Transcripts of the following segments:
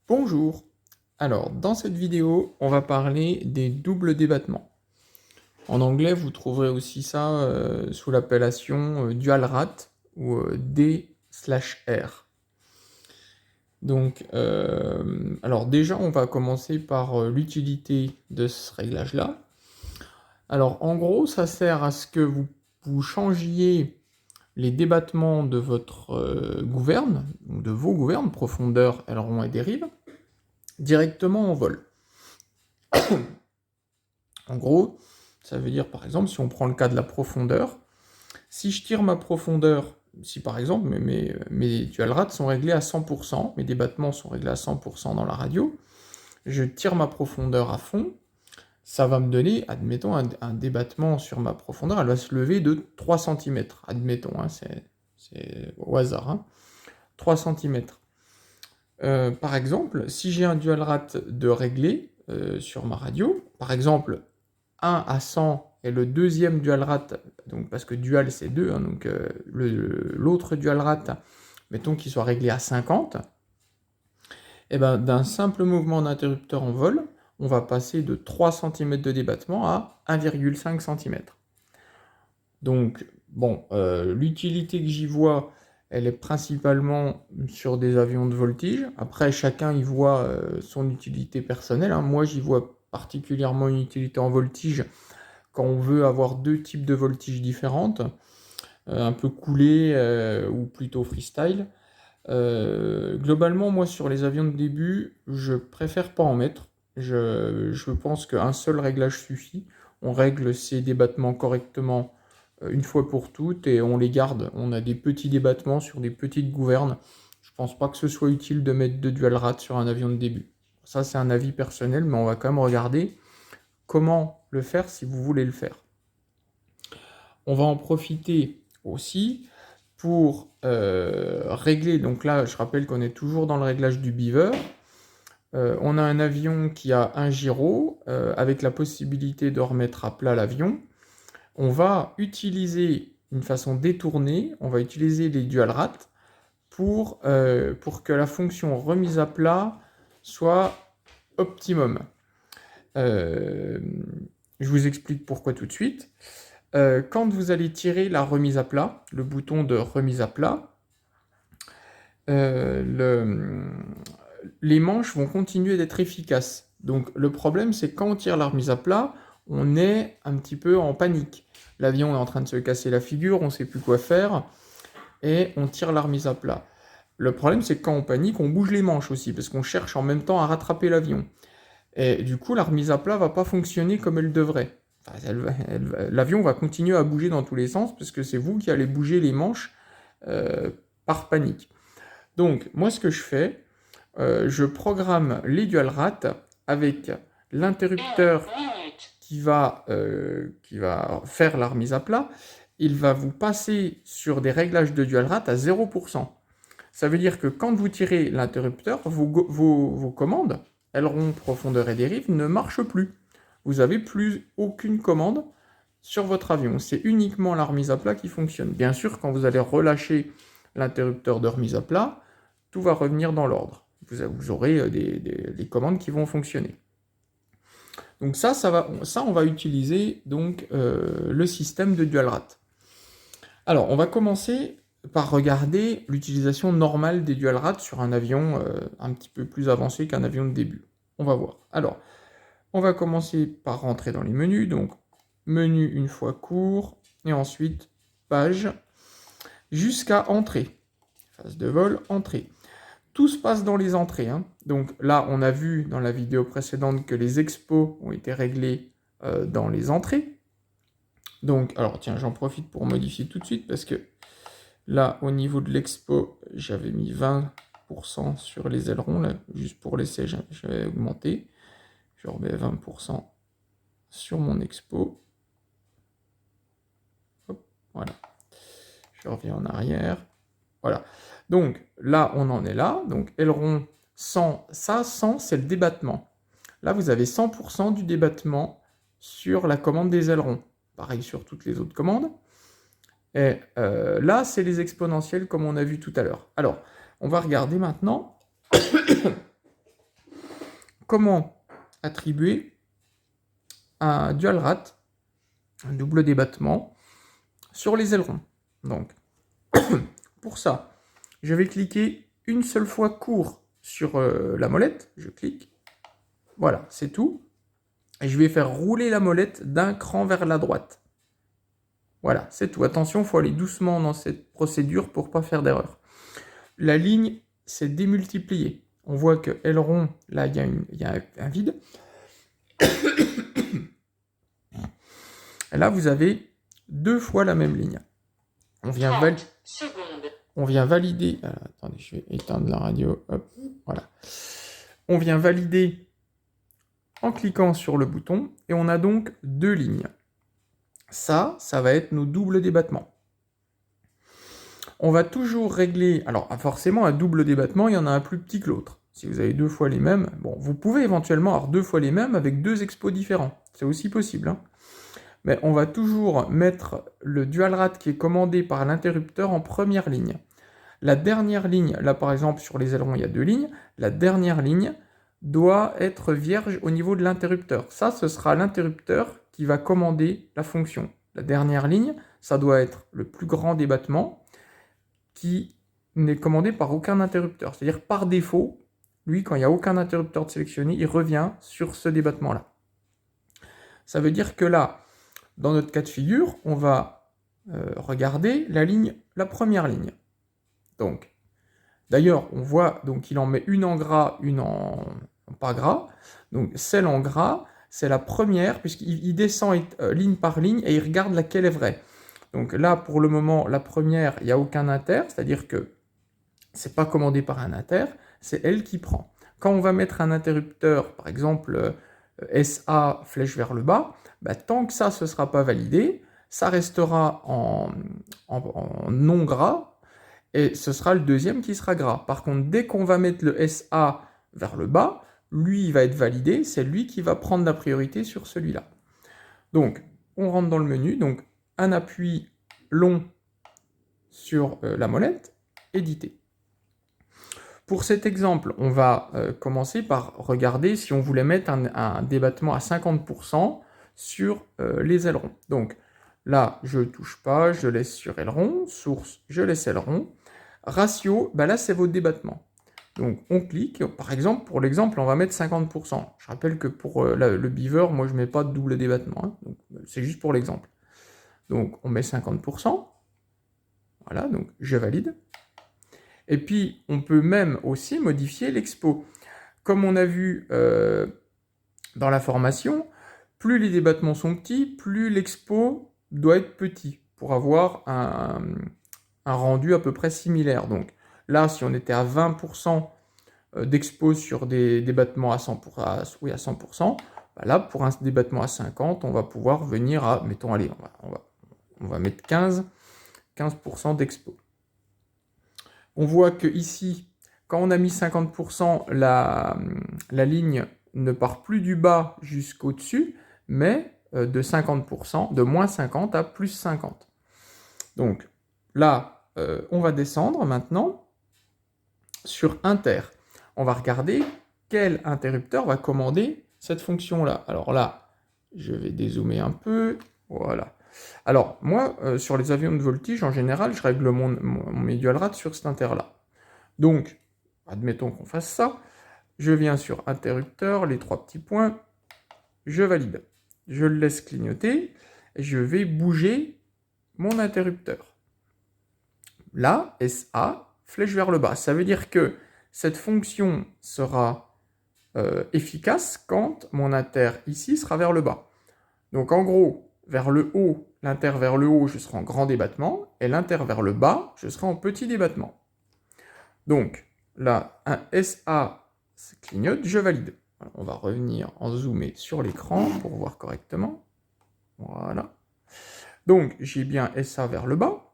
Bonjour. Alors, dans cette vidéo, on va parler des doubles débattements. En anglais, vous trouverez aussi ça sous l'appellation dual rate ou D/R. Donc, alors déjà, on va commencer par l'utilité de ce réglage-là. Alors, en gros, ça sert à ce que vous changiez les débattements de votre gouverne, ou de vos gouvernes, profondeur, aileron et dérive, directement en vol. En gros, ça veut dire par exemple, si on prend le cas de la profondeur, si je tire ma profondeur, si par exemple mes dual rates sont réglés à 100%, mes débattements sont réglés à 100% dans la radio, je tire ma profondeur à fond, ça va me donner, admettons, un débattement sur ma profondeur, elle va se lever de 3 cm, admettons, hein, c'est au hasard, hein, 3 cm. Par exemple, si j'ai un dual rate de réglé sur ma radio, par exemple 1 à 100 et le deuxième dual rate, donc parce que dual c'est 2, hein, donc l'autre dual rate, mettons qu'il soit réglé à 50, et ben d'un simple mouvement d'interrupteur en vol, on va passer de 3 cm de débattement à 1,5 cm. Donc, bon, l'utilité que j'y vois, elle est principalement sur des avions de voltige. Après, chacun y voit son utilité personnelle, hein. Moi, j'y vois particulièrement une utilité en voltige quand on veut avoir deux types de voltige différentes, un peu coulé ou plutôt freestyle. Globalement, moi, sur les avions de début, je préfère pas en mettre. Je pense qu'un seul réglage suffit. On règle ces débattements correctement une fois pour toutes et on les garde. On a des petits débattements sur des petites gouvernes. Je pense pas que ce soit utile de mettre de dual rate sur un avion de début. Ça, c'est un avis personnel, mais on va quand même regarder comment le faire si vous voulez le faire. On va en profiter aussi pour régler, donc là je rappelle qu'on est toujours dans le réglage du beaver. On a un avion qui a un gyro avec la possibilité de remettre à plat l'avion. On va utiliser une façon détournée, on va utiliser les dual rates pour que la fonction remise à plat soit optimum. Je vous explique pourquoi tout de suite. Quand vous allez tirer la remise à plat, le bouton de remise à plat, les manches vont continuer d'être efficaces. Donc le problème, c'est quand on tire la remise à plat, on est un petit peu en panique. L'avion est en train de se casser la figure, on ne sait plus quoi faire, et on tire la remise à plat. Le problème, c'est que quand on panique, on bouge les manches aussi, parce qu'on cherche en même temps à rattraper l'avion. Et du coup, la remise à plat ne va pas fonctionner comme elle devrait. Enfin, l'avion va continuer à bouger dans tous les sens, parce que c'est vous qui allez bouger les manches par panique. Donc, moi, ce que je fais, je programme les dual rates avec l'interrupteur qui va faire la remise à plat. Il va vous passer sur des réglages de dual rate à 0%. Ça veut dire que quand vous tirez l'interrupteur, vos commandes, aileron, profondeur et dérive, ne marchent plus. Vous n'avez plus aucune commande sur votre avion. C'est uniquement la remise à plat qui fonctionne. Bien sûr, quand vous allez relâcher l'interrupteur de remise à plat, tout va revenir dans l'ordre. Vous aurez les commandes qui vont fonctionner. Donc ça on va utiliser donc, le système de dual rate. Alors, on va commencer par regarder l'utilisation normale des dual rates sur un avion un petit peu plus avancé qu'un avion de début. On va voir. Alors, on va commencer par rentrer dans les menus. Donc, menu une fois court, et ensuite page, jusqu'à entrée. Phase de vol, entrée. Tout se passe dans les entrées, hein. Donc là, on a vu dans la vidéo précédente que les expos ont été réglés dans les entrées. Donc, alors tiens, j'en profite pour modifier tout de suite parce que là, au niveau de l'expo, j'avais mis 20% sur les ailerons, là, juste pour l'essai, j'avais augmenté. Je remets 20% sur mon expo. Hop, voilà. Je reviens en arrière. Voilà. Donc là, on en est là. Donc aileron 100, ça, 100, c'est le débattement. Là, vous avez 100% du débattement sur la commande des ailerons. Pareil sur toutes les autres commandes. Et là, c'est les exponentielles comme on a vu tout à l'heure. Alors, on va regarder maintenant comment attribuer un dual rat, un double débattement, sur les ailerons. Donc, pour ça, je vais cliquer une seule fois court sur la molette. Je clique. Voilà, c'est tout. Et je vais faire rouler la molette d'un cran vers la droite. Voilà, c'est tout. Attention, il faut aller doucement dans cette procédure pour ne pas faire d'erreur. La ligne s'est démultipliée. On voit que aileron, là, il y a un vide. Et là, vous avez 2 fois la même ligne. On vient valider. Alors, attendez, je vais éteindre la radio. Hop, voilà. On vient valider en cliquant sur le bouton et on a donc 2 lignes. Ça va être nos doubles débattements. On va toujours régler. Alors, forcément, un double débattement, il y en a un plus petit que l'autre. Si vous avez 2 fois les mêmes, bon, vous pouvez éventuellement avoir 2 fois les mêmes avec 2 expos différents. C'est aussi possible, hein. Mais on va toujours mettre le dual rat qui est commandé par l'interrupteur en première ligne. La dernière ligne, là par exemple sur les ailerons il y a 2 lignes, la dernière ligne doit être vierge au niveau de l'interrupteur. Ça, ce sera l'interrupteur qui va commander la fonction. La dernière ligne, ça doit être le plus grand débattement qui n'est commandé par aucun interrupteur. C'est-à-dire par défaut, lui, quand il n'y a aucun interrupteur de sélectionné, il revient sur ce débattement-là. Ça veut dire que là, dans notre cas de figure, on va regarder la première ligne. Donc, d'ailleurs, on voit qu'il en met une en gras, une en pas gras. Donc, celle en gras, c'est la première, puisqu'il descend ligne par ligne et il regarde laquelle est vraie. Donc là, pour le moment, la première, il n'y a aucun inter, c'est-à-dire que c'est pas commandé par un inter, c'est elle qui prend. Quand on va mettre un interrupteur, par exemple SA flèche vers le bas, tant que ça ne sera pas validé, ça restera en non gras, et ce sera le deuxième qui sera gras. Par contre, dès qu'on va mettre le SA vers le bas, lui, il va être validé, c'est lui qui va prendre la priorité sur celui-là. Donc, on rentre dans le menu, donc un appui long sur la molette, éditer. Pour cet exemple, on va commencer par regarder si on voulait mettre un débattement à 50% sur les ailerons. Donc là, je ne touche pas, je laisse sur aileron, source, je laisse aileron. Ratio, là c'est votre débattement. Donc on clique, par exemple, pour l'exemple, on va mettre 50%. Je rappelle que pour le beaver, moi je ne mets pas de double débattement, hein, c'est juste pour l'exemple. Donc on met 50%, voilà, donc je valide. Et puis on peut même aussi modifier l'expo. Comme on a vu dans la formation, plus les débattements sont petits, plus l'expo doit être petit pour avoir un rendu à peu près similaire. Donc là, si on était à 20% d'expo sur des débattements à 100%, là, pour un débattement à 50, on va pouvoir venir à, mettons, allez, on va mettre 15% d'expo. On voit que ici, quand on a mis 50%, la ligne ne part plus du bas jusqu'au dessus, mais de 50%, de moins 50 à plus 50. Donc là, on va descendre maintenant sur inter. On va regarder quel interrupteur va commander cette fonction-là. Alors là, je vais dézoomer un peu. Voilà. Alors, moi, sur les avions de voltige, en général, je règle mes dual rats sur cet inter-là. Donc, admettons qu'on fasse ça. Je viens sur interrupteur, les 3 petits points. Je valide. Je le laisse clignoter. Et je vais bouger mon interrupteur. Là, SA, flèche vers le bas. Ça veut dire que cette fonction sera efficace quand mon inter ici sera vers le bas. Donc, en gros, vers le haut, l'inter vers le haut, je serai en grand débattement, et l'inter vers le bas, je serai en petit débattement. Donc, là, un SA clignote, je valide. Alors, on va revenir en zoomé sur l'écran pour voir correctement. Voilà. Donc, j'ai bien SA vers le bas,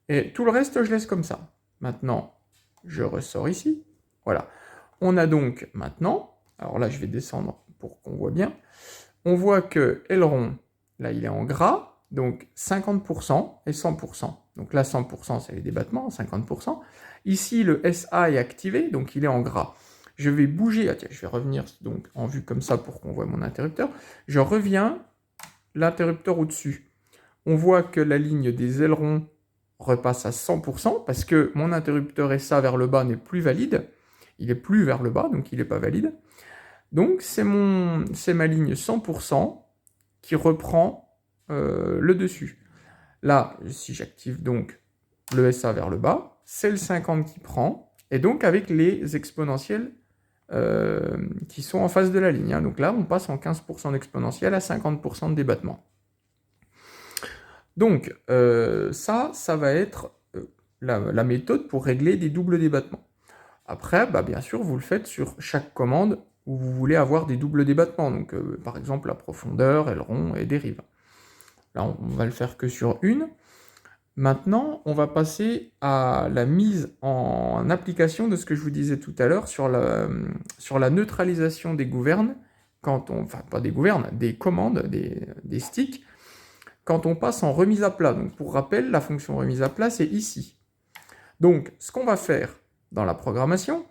et tout le reste, je laisse comme ça. Maintenant, je ressors ici. Voilà. On a donc maintenant, alors là, je vais descendre pour qu'on voit bien, on voit que aileron, là, il est en gras, donc 50% et 100%. Donc là, 100%, c'est les débattements, 50%. Ici, le SA est activé, donc il est en gras. Je vais bouger, tiens, je vais revenir donc en vue comme ça pour qu'on voit mon interrupteur. Je reviens l'interrupteur au-dessus. On voit que la ligne des ailerons repasse à 100% parce que mon interrupteur SA vers le bas n'est plus valide. Il est plus vers le bas, donc il n'est pas valide. Donc c'est ma ligne 100% qui reprend le dessus. Là, si j'active donc le SA vers le bas, c'est le 50 qui prend, et donc avec les exponentielles qui sont en face de la ligne. Donc là, on passe en 15% d'exponentielle à 50% de débattement. Donc ça va être la méthode pour régler des doubles débattements. Après, bien sûr, vous le faites sur chaque commande où vous voulez avoir des doubles débattements. Donc par exemple, la profondeur, aileron et dérive. Là, on va le faire que sur une. Maintenant, on va passer à la mise en application de ce que je vous disais tout à l'heure sur la neutralisation des gouvernes, enfin pas des gouvernes, des commandes, des sticks, quand on passe en remise à plat. Donc pour rappel, la fonction remise à plat, c'est ici. Donc ce qu'on va faire dans la programmation,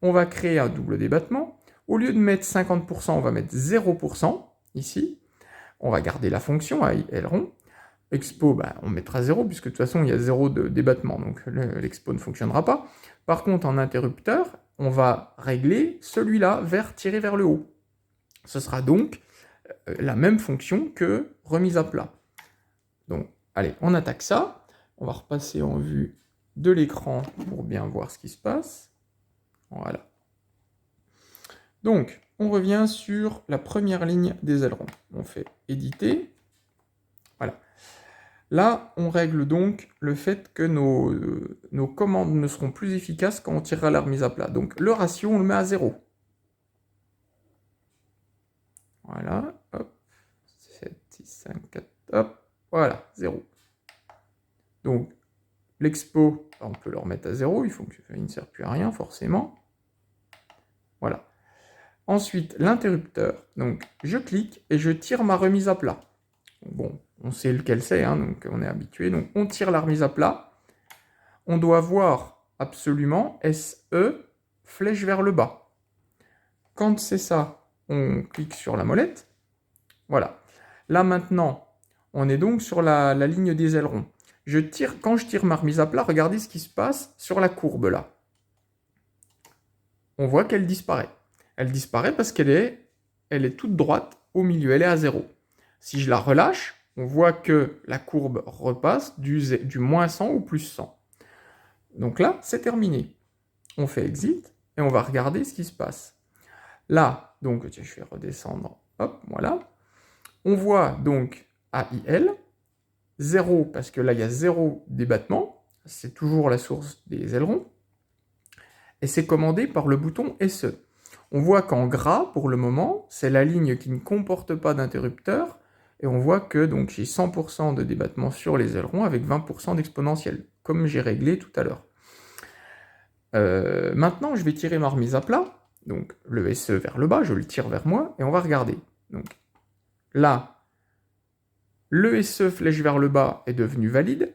on va créer un double débattement. Au lieu de mettre 50%, on va mettre 0% ici. On va garder la fonction aileron. Expo, on mettra 0, puisque de toute façon, il y a 0 de débattement, donc l'expo ne fonctionnera pas. Par contre, en interrupteur, on va régler celui-là tirer vers le haut. Ce sera donc la même fonction que remise à plat. Donc, allez, on attaque ça. On va repasser en vue de l'écran pour bien voir ce qui se passe. Voilà. Donc, on revient sur la première ligne des ailerons. On fait éditer. Voilà. Là, on règle donc le fait que nos commandes ne seront plus efficaces quand on tirera la remise à plat. Donc le ratio, on le met à 0. Voilà, hop, 7, 6, 5, 4, hop, voilà, 0. Donc l'expo, on peut le remettre à 0, il ne sert plus à rien forcément. Voilà. Ensuite, l'interrupteur, donc je clique et je tire ma remise à plat. Bon, on sait lequel c'est, donc on est habitué. Donc on tire la remise à plat. On doit voir absolument SE flèche vers le bas. Quand c'est ça, on clique sur la molette. Voilà. Là maintenant, on est donc sur la ligne des ailerons. Quand je tire ma remise à plat, regardez ce qui se passe sur la courbe là. On voit qu'elle disparaît. Elle disparaît parce qu'elle est toute droite au milieu, elle est à 0. Si je la relâche, on voit que la courbe repasse du moins 100 au plus 100. Donc là, c'est terminé. On fait exit et on va regarder ce qui se passe. Là, donc, je vais redescendre, hop, voilà. On voit donc AIL, 0 parce que là, il y a 0 débattement. C'est toujours la source des ailerons. Et c'est commandé par le bouton SE. On voit qu'en gras, pour le moment, c'est la ligne qui ne comporte pas d'interrupteur. Et on voit que donc j'ai 100% de débattement sur les ailerons avec 20% d'exponentielle, comme j'ai réglé tout à l'heure. Maintenant, je vais tirer ma remise à plat. Donc le SE vers le bas, je le tire vers moi, et on va regarder. Donc là, le SE flèche vers le bas est devenu valide.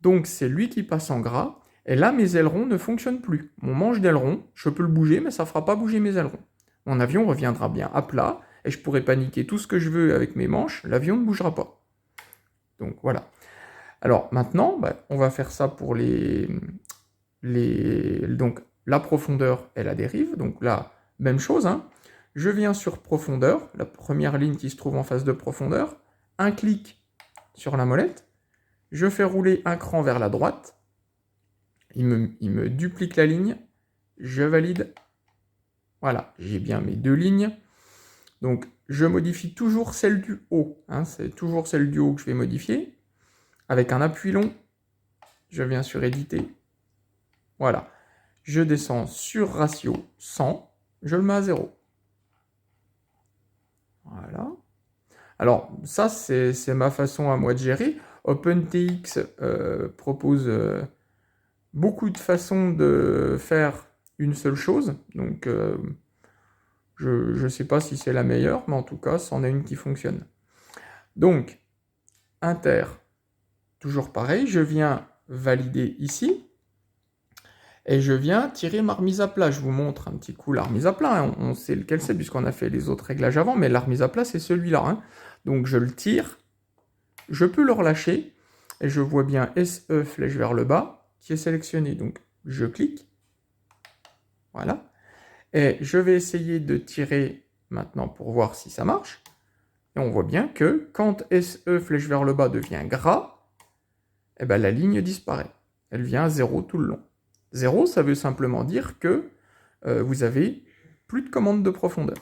Donc c'est lui qui passe en gras. Et là, mes ailerons ne fonctionnent plus. Mon manche d'aileron, je peux le bouger, mais ça ne fera pas bouger mes ailerons. Mon avion reviendra bien à plat, et je pourrai paniquer tout ce que je veux avec mes manches, l'avion ne bougera pas. Donc voilà. Alors maintenant, on va faire ça pour donc la profondeur et la dérive. Donc là, même chose. Je viens sur profondeur, la première ligne qui se trouve en face de profondeur. Un clic sur la molette. Je fais rouler un cran vers la droite. Il me duplique la ligne. Je valide. Voilà, j'ai bien mes deux lignes. Donc, je modifie toujours celle du haut. C'est toujours celle du haut que je vais modifier. Avec un appui long, je viens sur éditer. Voilà. Je descends sur ratio 100. Je le mets à 0. Voilà. Alors, ça, c'est ma façon à moi de gérer. OpenTX propose beaucoup de façons de faire une seule chose. Donc, je ne sais pas si c'est la meilleure, mais en tout cas, c'en est une qui fonctionne. Donc, inter, toujours pareil, je viens valider ici. Et je viens tirer ma remise à plat. Je vous montre un petit coup la remise à plat, hein. On sait lequel c'est puisqu'on a fait les autres réglages avant, mais la remise à plat, c'est celui-là, hein. Donc je le tire, je peux le relâcher, et je vois bien SE flèche vers le bas qui est sélectionné. Donc je clique, voilà. Et je vais essayer de tirer maintenant pour voir si ça marche. Et on voit bien que quand SE flèche vers le bas devient gras, eh ben, la ligne disparaît. Elle vient à 0 tout le long. 0, ça veut simplement dire que vous avez plus de commande de profondeur.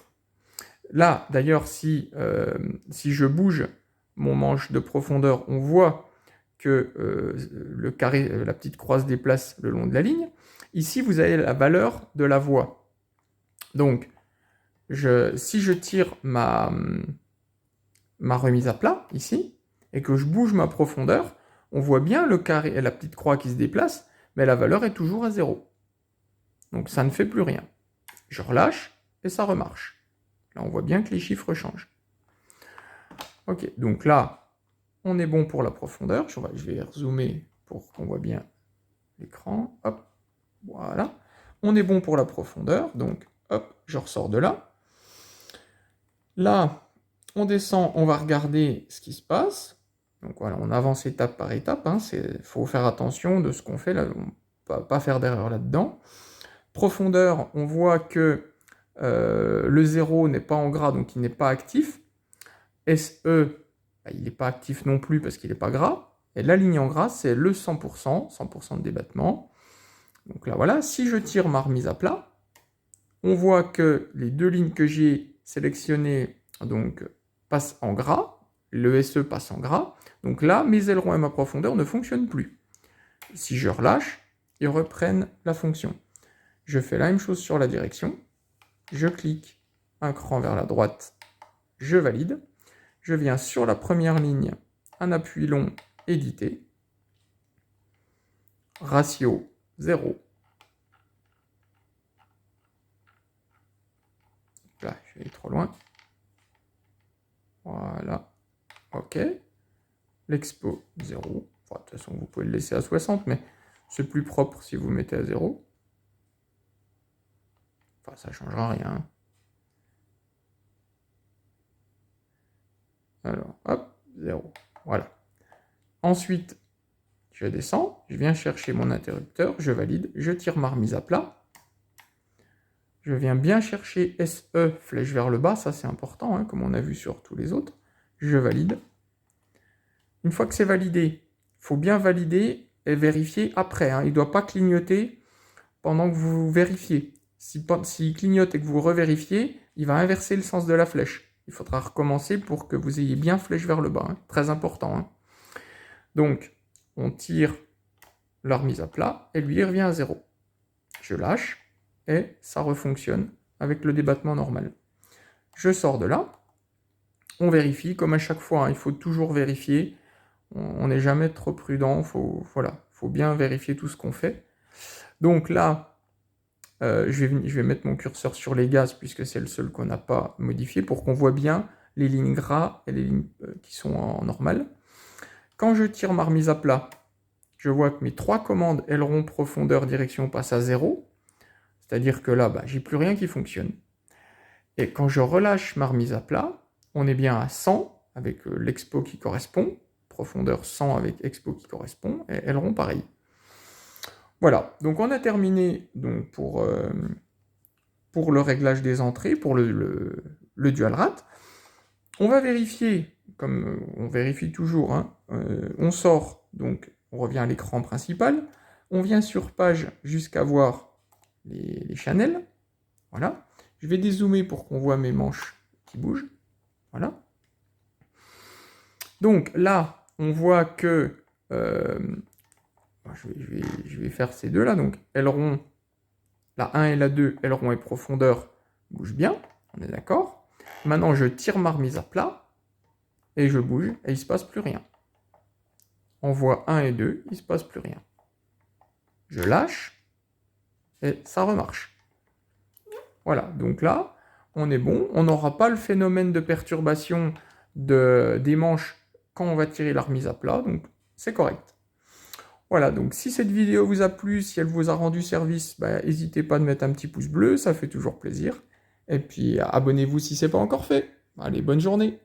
Là, d'ailleurs, si je bouge mon manche de profondeur, on voit que le carré, la petite croix se déplace le long de la ligne. Ici, vous avez la valeur de la voie. Donc, si je tire ma remise à plat, ici, et que je bouge ma profondeur, on voit bien le carré et la petite croix qui se déplace, mais la valeur est toujours à 0. Donc ça ne fait plus rien. Je relâche et ça remarche. Là, on voit bien que les chiffres changent. Ok, donc là, on est bon pour la profondeur. Je vais rezoomer pour qu'on voit bien l'écran. Hop, voilà. On est bon pour la profondeur, donc hop, je ressors de là. Là, on descend, on va regarder ce qui se passe. Donc voilà, on avance étape par étape. Il faut faire attention de ce qu'on fait là. On ne va pas faire d'erreur là-dedans. Profondeur, on voit que le 0 n'est pas en gras, donc il n'est pas actif. SE, il n'est pas actif non plus parce qu'il n'est pas gras. Et la ligne en gras, c'est le 100%, 100% de débattement. Donc là, voilà, si je tire ma remise à plat, on voit que les deux lignes que j'ai sélectionnées donc, passent en gras. Le SE passe en gras. Donc là, mes ailerons et ma profondeur ne fonctionnent plus. Si je relâche, ils reprennent la fonction. Je fais la même chose sur la direction. Je clique un cran vers la droite, je valide. Je viens sur la première ligne, un appui long, éditer. Ratio 0. Là, je vais aller trop loin. Voilà. OK. L'expo 0. Enfin, de toute façon, vous pouvez le laisser à 60, mais c'est plus propre si vous mettez à 0. Enfin, ça ne changera rien. Alors, hop, 0. Voilà. Ensuite, je descends, je viens chercher mon interrupteur, je valide, je tire ma remise à plat. Je viens bien chercher SE, flèche vers le bas, ça c'est important, comme on a vu sur tous les autres. Je valide. Une fois que c'est validé, il faut bien valider et vérifier après. Il ne doit pas clignoter pendant que vous vérifiez. S'il clignote et que vous revérifiez, il va inverser le sens de la flèche. Il faudra recommencer pour que vous ayez bien flèche vers le bas. Très important. Donc, on tire la remise à plat et lui il revient à 0. Je lâche et ça refonctionne avec le débattement normal. Je sors de là. On vérifie, comme à chaque fois, il faut toujours vérifier. On n'est jamais trop prudent, faut bien vérifier tout ce qu'on fait. Donc là, je vais mettre mon curseur sur les gaz, puisque c'est le seul qu'on n'a pas modifié, pour qu'on voit bien les lignes gras et les lignes qui sont en normal. Quand je tire ma remise à plat, je vois que mes 3 commandes aileron, profondeur, direction passent à 0. C'est-à-dire que là, j'ai plus rien qui fonctionne. Et quand je relâche ma remise à plat, on est bien à 100 avec l'expo qui correspond, profondeur 100 avec expo qui correspond, et aileron pareil. Voilà, donc on a terminé donc, pour le réglage des entrées, pour le dual rat. On va vérifier, comme on vérifie toujours, on sort, donc on revient à l'écran principal, on vient sur page jusqu'à voir les channels, voilà. Je vais dézoomer pour qu'on voit mes manches qui bougent, voilà. Donc là, on voit que, je vais faire ces deux-là, donc aileron, la 1 et la 2, aileron et profondeur, bougent bien, on est d'accord. Maintenant, je tire ma remise à plat, et je bouge, et il ne se passe plus rien. On voit 1 et 2, il ne se passe plus rien. Je lâche, et ça remarche. Voilà, donc là, on est bon. On n'aura pas le phénomène de perturbation des manches quand on va tirer la remise à plat, donc c'est correct. Voilà, donc si cette vidéo vous a plu, si elle vous a rendu service, n'hésitez pas de mettre un petit pouce bleu, ça fait toujours plaisir. Et puis abonnez-vous si ce n'est pas encore fait. Allez, bonne journée!